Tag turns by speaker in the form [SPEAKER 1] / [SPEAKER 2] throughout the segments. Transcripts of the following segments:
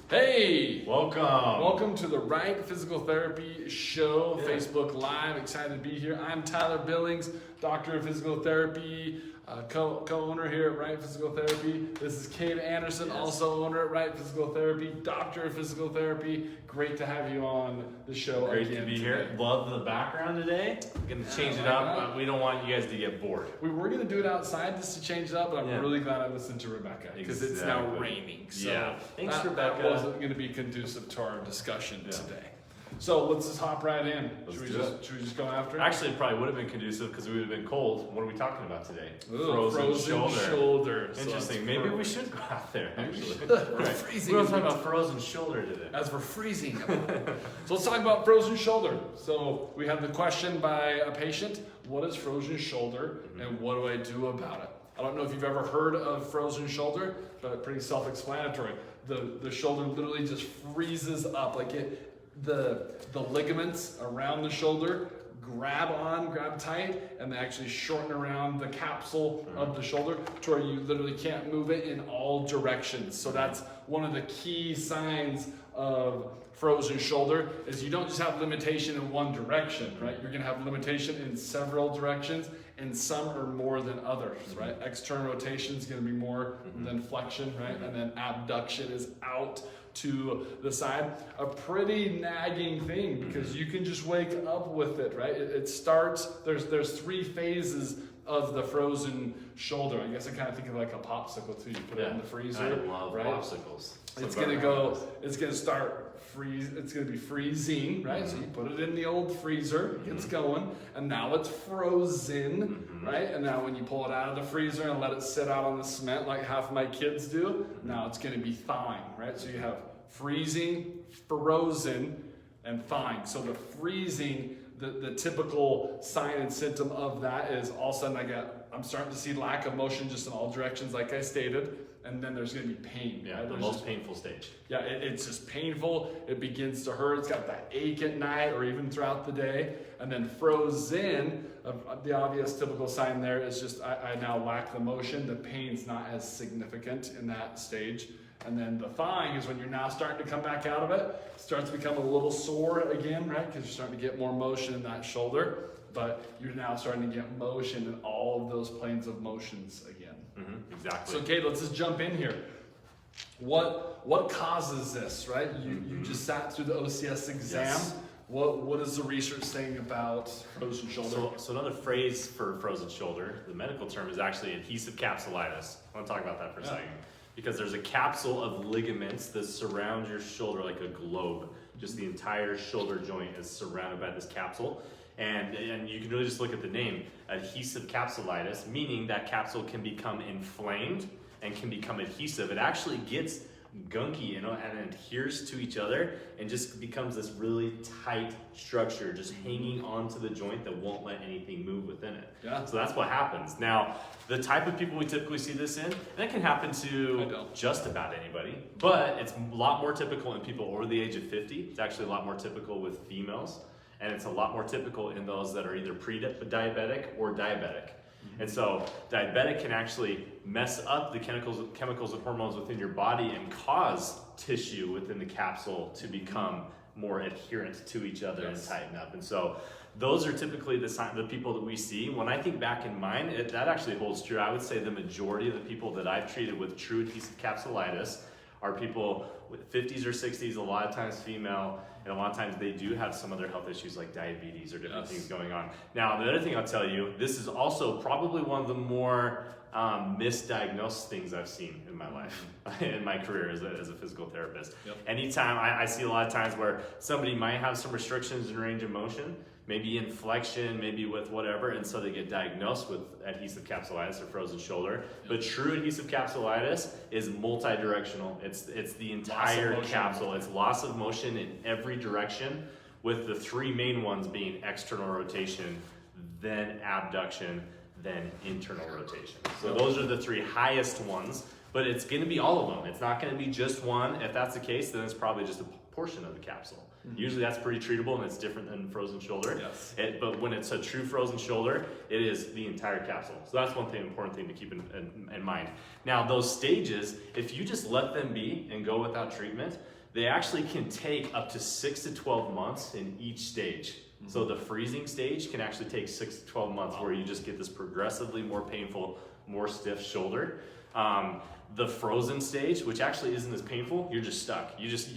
[SPEAKER 1] Hey!
[SPEAKER 2] Welcome.
[SPEAKER 1] Welcome to the Right Physical Therapy Show, Facebook Live. Excited to be here. I'm Tyler Billings, Doctor of Physical Therapy, co-owner here at Right Physical Therapy. This is Cade Anderson, also owner at Right Physical Therapy, Doctor of Physical Therapy. Great to have you on the show
[SPEAKER 2] Great
[SPEAKER 1] again
[SPEAKER 2] to be
[SPEAKER 1] today.
[SPEAKER 2] here. Love the background today. We're going to change it up. We don't want you guys to get bored.
[SPEAKER 1] We were going to do it outside just to change it up, but I'm
[SPEAKER 2] Yeah.
[SPEAKER 1] really glad I listened to Rebecca because it's now
[SPEAKER 2] Exactly.
[SPEAKER 1] raining. So
[SPEAKER 2] Yeah. Thanks,
[SPEAKER 1] that
[SPEAKER 2] Rebecca.
[SPEAKER 1] wasn't going to be conducive to our discussion
[SPEAKER 2] Yeah.
[SPEAKER 1] today. So let's just hop right in.
[SPEAKER 2] Let's
[SPEAKER 1] Should
[SPEAKER 2] do
[SPEAKER 1] we just go after it?
[SPEAKER 2] Actually, it probably would have been conducive because we would have been cold. What are we talking about today?
[SPEAKER 1] Ooh, frozen shoulder. So
[SPEAKER 2] Interesting.
[SPEAKER 1] that's
[SPEAKER 2] Maybe we
[SPEAKER 1] perfect.
[SPEAKER 2] should go out there, actually.
[SPEAKER 1] We're
[SPEAKER 2] Right.
[SPEAKER 1] freezing.
[SPEAKER 2] We're going to talk about frozen shoulder today.
[SPEAKER 1] As we're freezing. So let's talk about frozen shoulder. So we have the question by a patient, what is frozen shoulder and what do I do about it? I don't know if you've ever heard of frozen shoulder, but pretty self-explanatory. The shoulder literally just freezes up. Like the ligaments around the shoulder grab tight, and they actually shorten around the capsule of the shoulder to where you literally can't move it in all directions. So that's one of the key signs of frozen shoulder is you don't just have limitation in one direction, right? You're gonna have limitation in several directions, and some are more than others, right? External rotation is gonna be more than flexion, right? And then abduction is out to the side. A pretty nagging thing because you can just wake up with it, right? It starts, there's three phases of the frozen shoulder. I guess I kind of think of like a popsicle too. You put it in the freezer,
[SPEAKER 2] I love
[SPEAKER 1] right?
[SPEAKER 2] popsicles.
[SPEAKER 1] It's gonna start freeze. It's gonna be freezing, right? So you put it in the old freezer, it's going, and now it's frozen, right? And now when you pull it out of the freezer and let it sit out on the cement like half my kids do, now it's gonna be thawing, right? So you have freezing, frozen, and thawing. So the freezing, the typical sign and symptom of that is all of a sudden I'm starting to see lack of motion just in all directions, like I stated. And then there's going to be pain.
[SPEAKER 2] Yeah,
[SPEAKER 1] right?
[SPEAKER 2] the most painful stage.
[SPEAKER 1] Yeah, it's just painful. It begins to hurt. It's got that ache at night or even throughout the day. And then frozen, the obvious typical sign there is just I now lack the motion. The pain's not as significant in that stage. And then the thawing is when you're now starting to come back out of it. It starts to become a little sore again, right? Because you're starting to get more motion in that shoulder. But you're now starting to get motion in all of those planes of motions again.
[SPEAKER 2] Exactly.
[SPEAKER 1] So, Kate, let's just jump in here. What causes this, right? You just sat through the OCS exam.
[SPEAKER 2] Yes.
[SPEAKER 1] What is the research saying about frozen shoulder?
[SPEAKER 2] So another phrase for frozen shoulder, the medical term is actually adhesive capsulitis. I want to talk about that for a second. Because there's a capsule of ligaments that surround your shoulder like a globe. Just the entire shoulder joint is surrounded by this capsule. And you can really just look at the name, adhesive capsulitis, meaning that capsule can become inflamed and can become adhesive. It actually gets gunky, and adheres to each other and just becomes this really tight structure just hanging onto the joint that won't let anything move within it.
[SPEAKER 1] Yeah.
[SPEAKER 2] So that's what happens. Now, the type of people we typically see this in, and it can happen to just about anybody, but it's a lot more typical in people over the age of 50. It's actually a lot more typical with females. And it's a lot more typical in those that are either pre-diabetic or diabetic. And so diabetic can actually mess up the chemicals and hormones within your body and cause tissue within the capsule to become more adherent to each other and tighten up. And so those are typically the people that we see. When I think back in mine, that actually holds true. I would say the majority of the people that I've treated with true adhesive capsulitis are people with 50s or 60s, a lot of times female, and a lot of times they do have some other health issues like diabetes or different things going on. Now, the other thing I'll tell you, this is also probably one of the more misdiagnosed things I've seen in my life, in my career as a physical therapist. Anytime I see a lot of times where somebody might have some restrictions in range of motion, maybe in flexion, maybe with whatever, and so they get diagnosed with adhesive capsulitis or frozen shoulder. But true adhesive capsulitis is multi-directional. It's the entire capsule. It's loss of motion in every direction, with the three main ones being external rotation, then abduction, then internal rotation. So those are the three highest ones, but it's going to be all of them. It's not going to be just one. If that's the case, then it's probably just a portion of the capsule. Usually that's pretty treatable, and it's different than frozen shoulder. But when it's a true frozen shoulder, it is the entire capsule. So that's one important thing to keep in mind. Now, those stages, if you just let them be and go without treatment, they actually can take up to 6 to 12 months in each stage. So the freezing stage can actually take 6 to 12 months where you just get this progressively more painful, more stiff shoulder. The frozen stage, which actually isn't as painful, you're just stuck. You just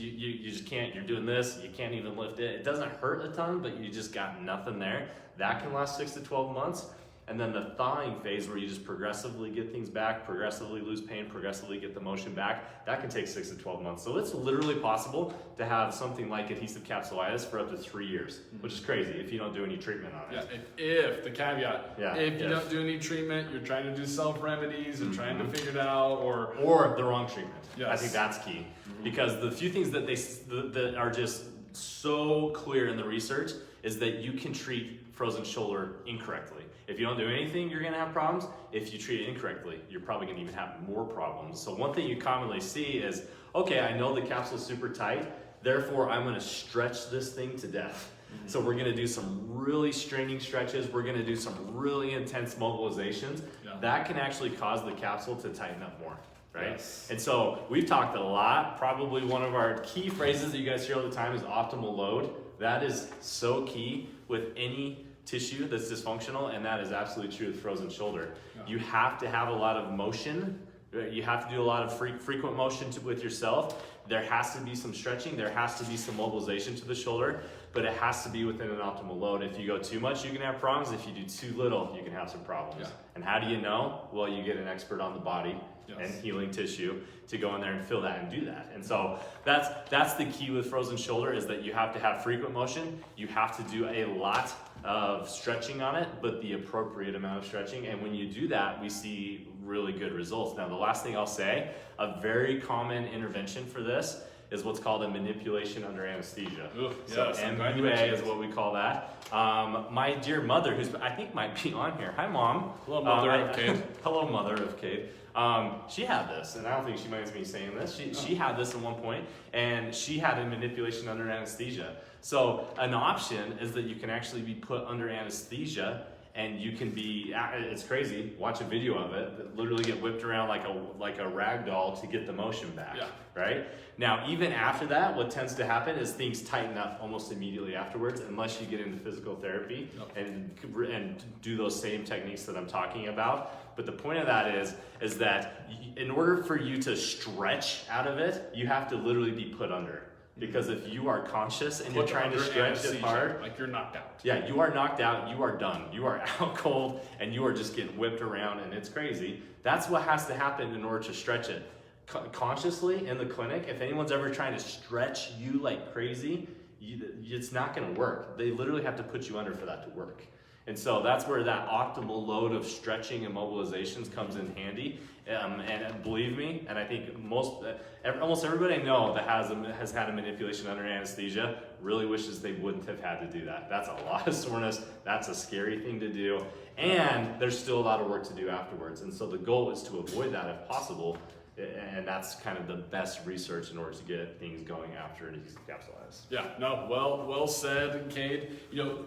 [SPEAKER 2] can't, you're doing this, you can't even lift it. It doesn't hurt a ton, but you just got nothing there. That can last 6 to 12 months. And then the thawing phase where you just progressively get things back, progressively lose pain, progressively get the motion back, that can take 6 to 12 months. So it's literally possible to have something like adhesive capsulitis for up to 3 years, which is crazy if you don't do any treatment on it.
[SPEAKER 1] Yeah, if the caveat, if you don't do any treatment, you're trying to do self-remedies and trying to figure it out, or
[SPEAKER 2] the wrong treatment.
[SPEAKER 1] Yes.
[SPEAKER 2] I think that's key. Because the few things that are just so clear in the research is that you can treat frozen shoulder incorrectly. If you don't do anything, you're gonna have problems. If you treat it incorrectly, you're probably gonna even have more problems. So one thing you commonly see is, okay, I know the capsule's super tight, therefore I'm gonna stretch this thing to death. So we're gonna do some really straining stretches, we're gonna do some really intense mobilizations. That can actually cause the capsule to tighten up more, right?
[SPEAKER 1] Yes.
[SPEAKER 2] And so we've talked a lot, probably one of our key phrases that you guys hear all the time is optimal load. That is so key with any tissue that's dysfunctional, and that is absolutely true with frozen shoulder. You have to have a lot of motion. You have to do a lot of frequent motion with yourself. There has to be some stretching. There has to be some mobilization to the shoulder, but it has to be within an optimal load. If you go too much, you can have problems. If you do too little, you can have some problems. And how do you know? Well, you get an expert on the body and healing tissue to go in there and feel that and do that. And so that's the key with frozen shoulder, is that you have to have frequent motion. You have to do a lot of stretching on it, but the appropriate amount of stretching. And when you do that, we see really good results. Now, the last thing I'll say, a very common intervention for this is what's called a manipulation under anesthesia. So MUA is what we call that. My dear mother, who's I think might be on here. Hi, Mom.
[SPEAKER 1] Hello, mother of Cade.
[SPEAKER 2] Hello, mother of Cade. She had this, and I don't think she minds me saying this. She had this at one point, and she had a manipulation under anesthesia. So an option is that you can actually be put under anesthesia, and you can be, it's crazy, watch a video of it, literally get whipped around like a rag doll to get the motion back, right? Now, even after that, what tends to happen is things tighten up almost immediately afterwards, unless you get into physical therapy and do those same techniques that I'm talking about. But the point of that is that in order for you to stretch out of it, you have to literally be put under. Because if you are conscious and you're trying to stretch it hard,
[SPEAKER 1] like you're knocked out.
[SPEAKER 2] Yeah, you are knocked out, you are done. You are out cold and you are just getting whipped around, and it's crazy. That's what has to happen in order to stretch it. Consciously in the clinic, if anyone's ever trying to stretch you like crazy, it's not gonna work. They literally have to put you under for that to work. And so that's where that optimal load of stretching and mobilizations comes in handy. And believe me, and I think almost everybody I know that has had a manipulation under anesthesia really wishes they wouldn't have had to do that. That's a lot of soreness. That's a scary thing to do. And there's still a lot of work to do afterwards. And so the goal is to avoid that if possible. And that's kind of the best research in order to get things going after adhesive capsulitis.
[SPEAKER 1] Yeah, no, well said, Cade. You know,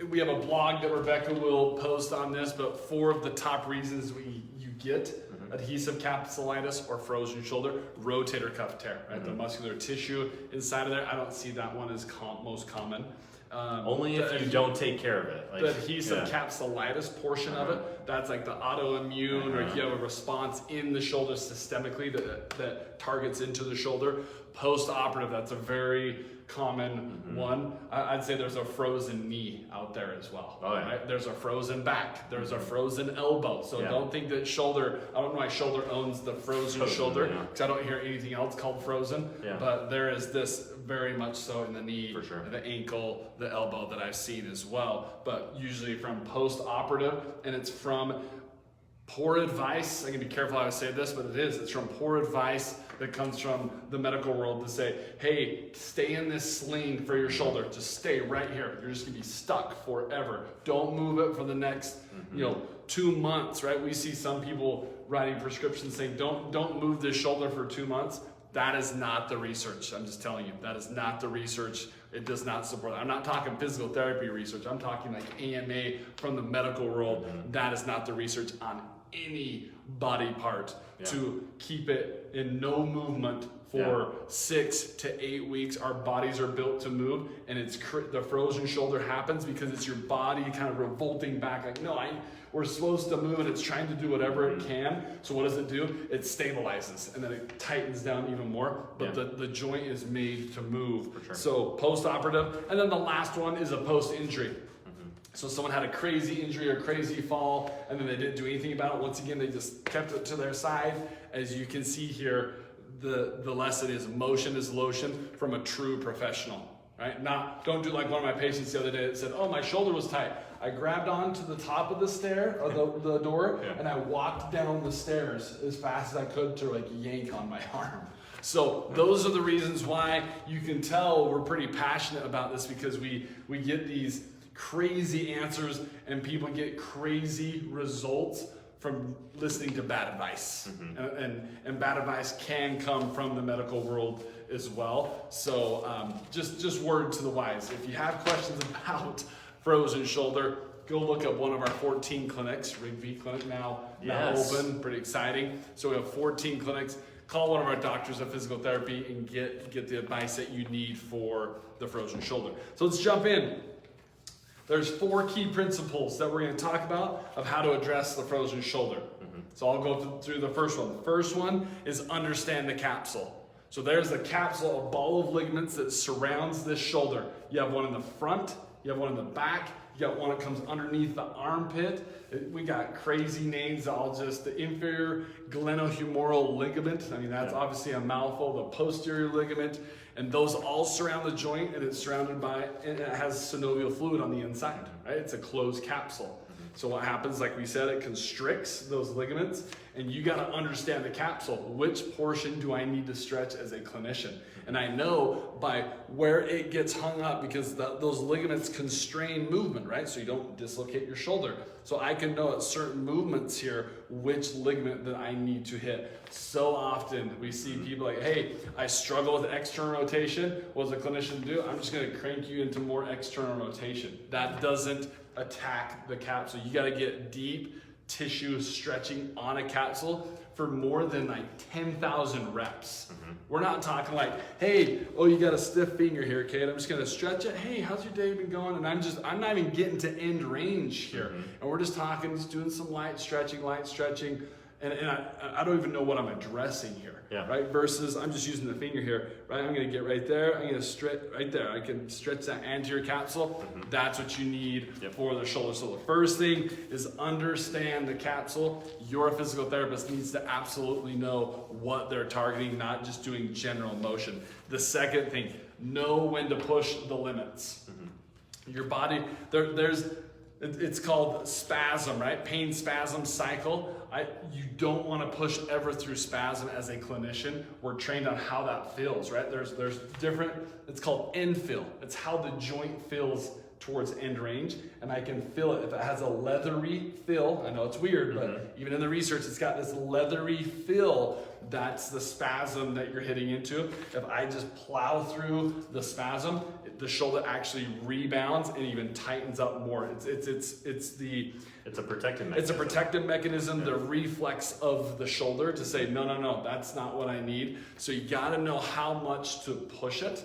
[SPEAKER 1] we have a blog that Rebecca will post on this, but 4 of the top reasons you get adhesive capsulitis or frozen shoulder: rotator cuff tear, right? The muscular tissue inside of there. I don't see that one as most common.
[SPEAKER 2] Only if you don't take care of it.
[SPEAKER 1] Like, the adhesive capsulitis portion of it, that's like the autoimmune, or if you have a response in the shoulder systemically that targets into the shoulder. Post-operative, that's a very common one. I'd say there's a frozen knee out there as well. Right? There's a frozen back. There's a frozen elbow. So don't think that shoulder, I don't know why shoulder owns the frozen shoulder, because I don't hear anything else called frozen. But there is this very much so in the knee,
[SPEAKER 2] for sure,
[SPEAKER 1] the ankle, the elbow that I've seen as well. But usually from post-operative, and it's from poor advice. I can be careful how I say this, but it's from poor advice that comes from the medical world to say, hey, stay in this sling for your shoulder. Just stay right here. You're just gonna be stuck forever. Don't move it for the next 2 months, right? We see some people writing prescriptions saying, don't move this shoulder for 2 months. That is not the research. I'm just telling you, that is not the research. It does not support that. I'm not talking physical therapy research. I'm talking like AMA from the medical world. That is not the research on any body part to keep it in no movement for 6 to 8 weeks. Our bodies are built to move, and the frozen shoulder happens because it's your body kind of revolting back, like, no, we're supposed to move, and it's trying to do whatever it can. So what does it do? It stabilizes, and then it tightens down even more. But the joint is made to move. For sure. So post-operative, and then the last one is a post-injury. So someone had a crazy injury or crazy fall, and then they didn't do anything about it. Once again, they just kept it to their side. As you can see here, the lesson is motion is lotion from a true professional, right? Don't do like one of my patients the other day that said, oh, my shoulder was tight. I grabbed onto the top of the stair, or the door, and I walked down the stairs as fast as I could to like yank on my arm. So those are the reasons why you can tell we're pretty passionate about this, because we get these crazy answers and people get crazy results from listening to bad advice. And bad advice can come from the medical world as well. So just word to the wise. If you have questions about frozen shoulder, go look at one of our 14 clinics. Rigby Clinic now open, pretty exciting. So we have 14 clinics. Call one of our doctors of physical therapy and get the advice that you need for the frozen shoulder. So let's jump in. There's 4 key principles that we're going to talk about of how to address the frozen shoulder. So I'll go through the first one. The first one is understand the capsule. So there's a capsule, a ball of ligaments that surrounds this shoulder. You have one in the front, you have one in the back, you got one that comes underneath the armpit. We got crazy names, the inferior glenohumeral ligament. I mean, that's obviously a mouthful. The posterior ligament. And those all surround the joint, and it's surrounded and it has synovial fluid on the inside, right? It's a closed capsule. So what happens, like we said, it constricts those ligaments, and you gotta understand the capsule. Which portion do I need to stretch as a clinician? And I know by where it gets hung up, because those ligaments constrain movement, right? So you don't dislocate your shoulder. So I can know at certain movements here which ligament that I need to hit. So often we see people like, hey, I struggle with external rotation. What does a clinician do? I'm just gonna crank you into more external rotation. That doesn't attack the capsule. You gotta get deep tissue stretching on a capsule for more than like 10,000 reps. We're not talking like, hey, you got a stiff finger here, Kate. I'm just gonna stretch it. Hey, how's your day been going? And I'm not even getting to end range here. And we're just doing some light stretching. And I don't even know what I'm addressing here, right? Versus I'm just using the finger here, right? I'm gonna get right there. I'm gonna stretch right there. I can stretch that anterior capsule. That's what you need for the shoulder. So the first thing is understand the capsule. Your physical therapist needs to absolutely know what they're targeting, not just doing general motion. The second thing, know when to push the limits. Your body, it's called spasm, right? Pain spasm cycle. You don't want to push ever through spasm as a clinician. We're trained on how that feels, right? There's different, it's called end feel. It's how the joint feels towards end range, and I can feel it. If it has a leathery feel, I know it's weird, but even in the research, it's got this leathery feel. That's the spasm that you're hitting into. If I just plow through the spasm, the shoulder actually rebounds and even tightens up more. It's a protective mechanism. It's a protective mechanism, the reflex of the shoulder to say, no, that's not what I need. So you gotta know how much to push it,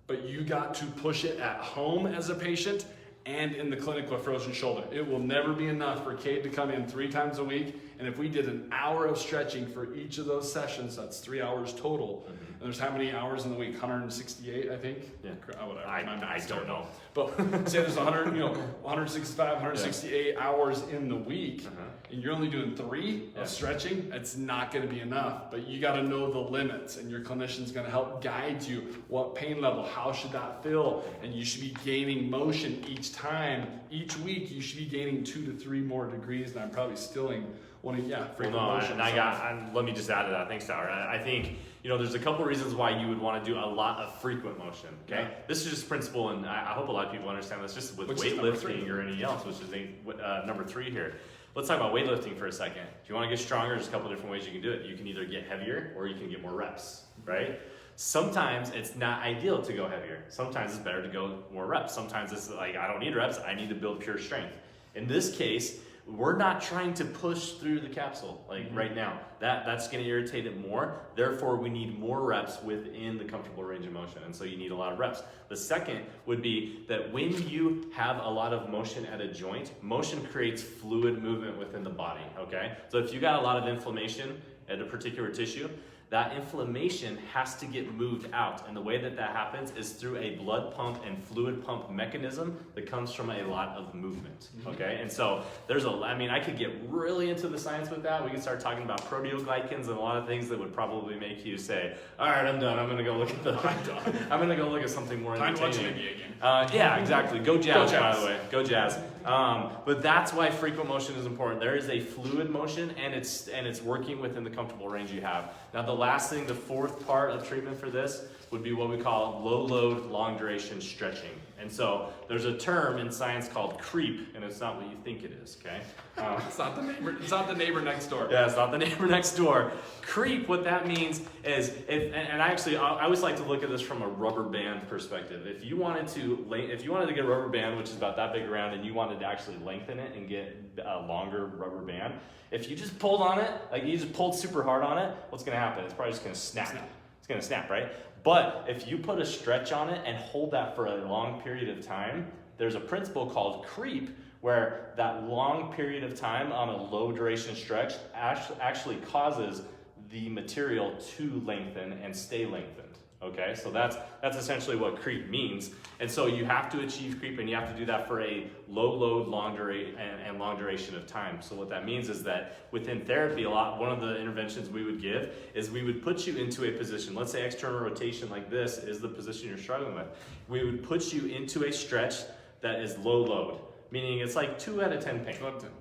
[SPEAKER 1] but you got to push it at home as a patient and in the clinic with frozen shoulder. It will never be enough for Kate to come in 3 times a week, and if we did an hour of stretching for each of those sessions, that's 3 hours total. And there's how many hours in the week? 168, I think?
[SPEAKER 2] Yeah.
[SPEAKER 1] Whatever.
[SPEAKER 2] I don't know.
[SPEAKER 1] But say there's 165, 168 hours in the week, and you're only doing 3 of stretching, it's not gonna be enough. But you gotta know the limits, and your clinician's gonna help guide you. What pain level, how should that feel? And you should be gaining motion each time. Each week, you should be gaining 2 to 3 more degrees, and I'm probably stilling frequent motion.
[SPEAKER 2] Let me just add to that. Thanks, Tower. I think, there's a couple reasons why you would want to do a lot of frequent motion, okay? Yeah. This is just principle, and I hope a lot of people understand this, just with weightlifting or anything else, which is number 3 here. Let's talk about weightlifting for a second. If you want to get stronger, there's a couple different ways you can do it. You can either get heavier or you can get more reps, right? Sometimes it's not ideal to go heavier. Sometimes it's better to go more reps. Sometimes it's like, I don't need reps, I need to build pure strength. In this case, we're not trying to push through the capsule like right now. That's going to irritate it more. Therefore, we need more reps within the comfortable range of motion. And so you need a lot of reps. The second would be that when you have a lot of motion at a joint, motion creates fluid movement within the body, okay? So if you got a lot of inflammation at a particular tissue, that inflammation has to get moved out. And the way that happens is through a blood pump and fluid pump mechanism that comes from a lot of movement, okay? And so I could get really into the science with that. We can start talking about proteoglycans and a lot of things that would probably make you say, all right, I'm done. I'm gonna go look at something more entertaining. Yeah, exactly. Go Jazz, by the way. Go Jazz. But that's why frequent motion is important. There is a fluid motion, and it's working within the comfortable range you have. Now, the last thing, the fourth part of treatment for this would be what we call low load, long duration stretching. And so there's a term in science called creep, and it's not what you think it is, okay?
[SPEAKER 1] It's not the neighbor next door.
[SPEAKER 2] Yeah, it's not the neighbor next door. Creep, what that means is, I always like to look at this from a rubber band perspective. If you wanted to get a rubber band, which is about that big around, and you wanted to actually lengthen it and get a longer rubber band, if you just pulled on it, like you just pulled super hard on it, what's gonna happen? It's probably just gonna snap. It's gonna snap, right? But if you put a stretch on it and hold that for a long period of time, there's a principle called creep, where that long period of time on a low duration stretch actually causes the material to lengthen and stay lengthened. Okay, so that's essentially what creep means. And so you have to achieve creep, and you have to do that for a low load, long duration of time. So what that means is that within therapy, one of the interventions we would give is we would put you into a position. Let's say external rotation like this is the position you're struggling with. We would put you into a stretch that is low load, meaning it's like 2 out of 10 pain,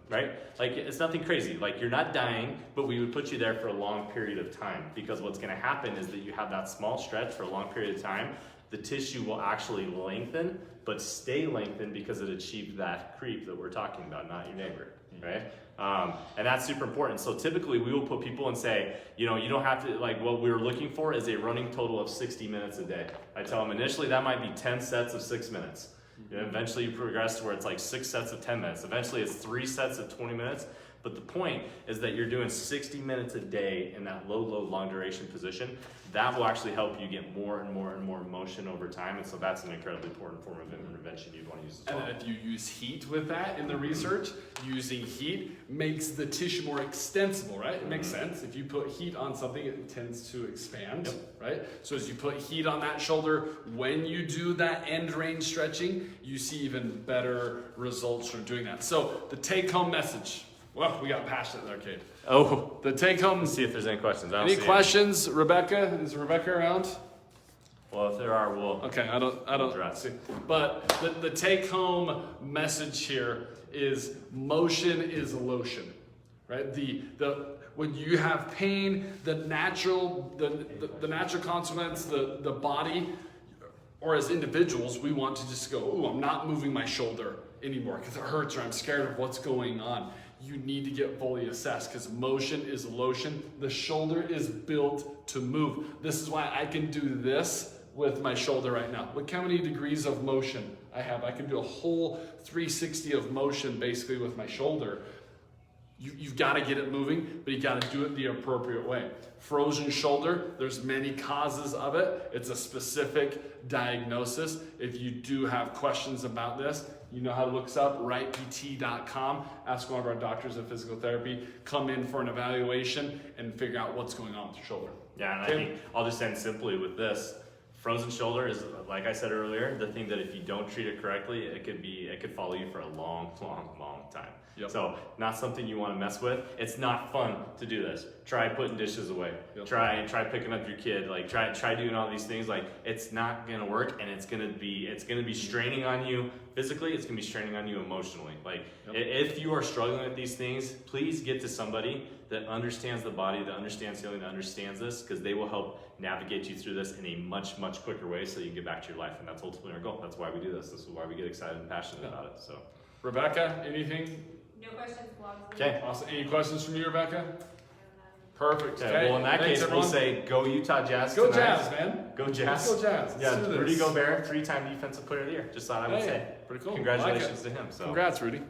[SPEAKER 2] right? Like it's nothing crazy. Like you're not dying, but we would put you there for a long period of time, because what's going to happen is that you have that small stretch for a long period of time. The tissue will actually lengthen, but stay lengthened because it achieved that creep that we're talking about, not your neighbor, right? And that's super important. So typically we will put people and say, you don't have to, like what we're looking for is a running total of 60 minutes a day. I tell them initially that might be 10 sets of 6 minutes. Eventually you progress to where it's like 6 sets of 10 minutes. Eventually it's 3 sets of 20 minutes. But the point is that you're doing 60 minutes a day in that low load, long duration position. That will actually help you get more and more and more motion over time. And so that's an incredibly important form of intervention you'd want to use as well.
[SPEAKER 1] And then if you use heat with that in the research, using heat makes the tissue more extensible, right? It makes sense. If you put heat on something, it tends to expand, right? So as you put heat on that shoulder, when you do that end range stretching, you see even better results from doing that. So the take home message. Well, we got passionate there, Cade.
[SPEAKER 2] Oh,
[SPEAKER 1] the take home.
[SPEAKER 2] Let's see if there's any questions.
[SPEAKER 1] Any questions, Rebecca? Is Rebecca around?
[SPEAKER 2] Well, if there are, we'll.
[SPEAKER 1] Okay, I don't see. But the take home message here is motion is lotion, right? When you have pain, the natural consequence, the body, or as individuals, we want to just go, ooh, I'm not moving my shoulder anymore because it hurts, or I'm scared of what's going on. You need to get fully assessed, because motion is lotion. The shoulder is built to move. This is why I can do this with my shoulder right now. Look how many degrees of motion I have. I can do a whole 360 of motion basically with my shoulder. You've got to get it moving, but you got to do it the appropriate way. Frozen shoulder, there's many causes of it. It's a specific diagnosis. If you do have questions about this, you know how to look us up, rightpt.com. Ask one of our doctors of physical therapy, come in for an evaluation and figure out what's going on with your shoulder.
[SPEAKER 2] Yeah, and I think I'll just end simply with this. Frozen shoulder is, like I said earlier, the thing that if you don't treat it correctly, it could follow you for a long, long, long time. Yep. So not something you want to mess with. It's not fun to do this. Try putting dishes away. Yep. Try picking up your kid. Like try doing all these things. Like it's not gonna work, and it's gonna be straining on you physically. It's gonna be straining on you emotionally. Like if you are struggling with these things, please get to somebody that understands the body, that understands healing, that understands this, because they will help navigate you through this in a much, much quicker way so you can get back to your life. And that's ultimately our goal. That's why we do this. This is why we get excited and passionate about it. So,
[SPEAKER 1] Rebecca, anything?
[SPEAKER 3] No questions.
[SPEAKER 2] Okay.
[SPEAKER 1] Awesome. Any questions from you, Rebecca? Perfect.
[SPEAKER 2] Okay. Well, in that case, everyone. We'll say go Utah Jazz.
[SPEAKER 1] Go
[SPEAKER 2] tonight.
[SPEAKER 1] Jazz, man.
[SPEAKER 2] Go Jazz.
[SPEAKER 1] Let's go Jazz. Let's
[SPEAKER 2] Rudy Gobert, 3-time defensive player of the year. Just thought I would say.
[SPEAKER 1] Pretty cool.
[SPEAKER 2] Congratulations to him. So.
[SPEAKER 1] Congrats, Rudy.